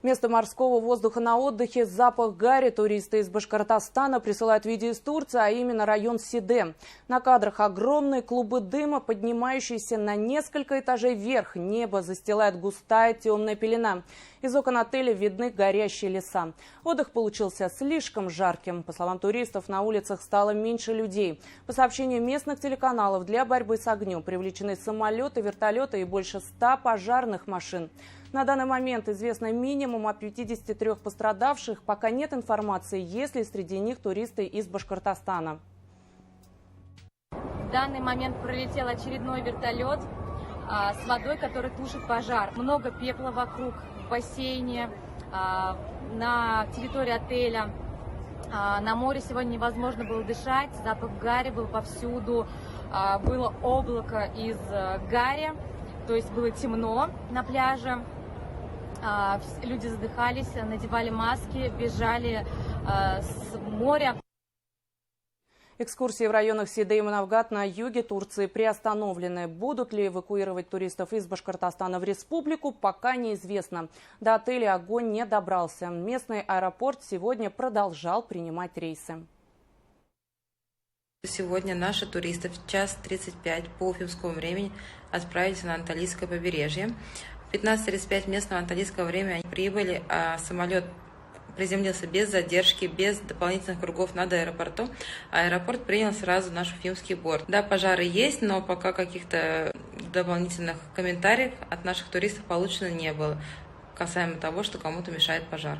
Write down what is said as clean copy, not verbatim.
Вместо морского воздуха на отдыхе запах гари. Туристы из Башкортостана присылают видео из Турции, а именно район Сиде. На кадрах огромные клубы дыма, поднимающиеся на несколько этажей вверх. Небо застилает густая темная пелена. Из окон отеля видны горящие леса. Отдых получился слишком жарким. По словам туристов, на улицах стало меньше людей. По сообщению местных телеканалов, для борьбы с огнем привлечены самолеты, вертолеты и больше 100 пожарных машин. На данный момент известно минимум о 53 пострадавших. Пока нет информации, есть ли среди них туристы из Башкортостана. В данный момент пролетел очередной вертолет с водой, который тушит пожар. Много пепла вокруг, в бассейне, на территории отеля. На море сегодня невозможно было дышать, запах гари был повсюду, было облако из гари, то есть было темно на пляже. Люди задыхались, надевали маски, бежали с моря. Экскурсии в районах Сиде и Манавгат на юге Турции приостановлены. Будут ли эвакуировать туристов из Башкортостана в республику, пока неизвестно. До отеля огонь не добрался. Местный аэропорт сегодня продолжал принимать рейсы. Сегодня наши туристы в 1:35 по уфимскому времени отправились на Анталийское побережье. В 15:35 местного анталийского времени они прибыли, а самолет приземлился без задержки, без дополнительных кругов над аэропортом. Аэропорт принял сразу наш уфимский борт. Да, пожары есть, но пока каких-то дополнительных комментариев от наших туристов получено не было, касаемо того, что кому-то мешает пожар.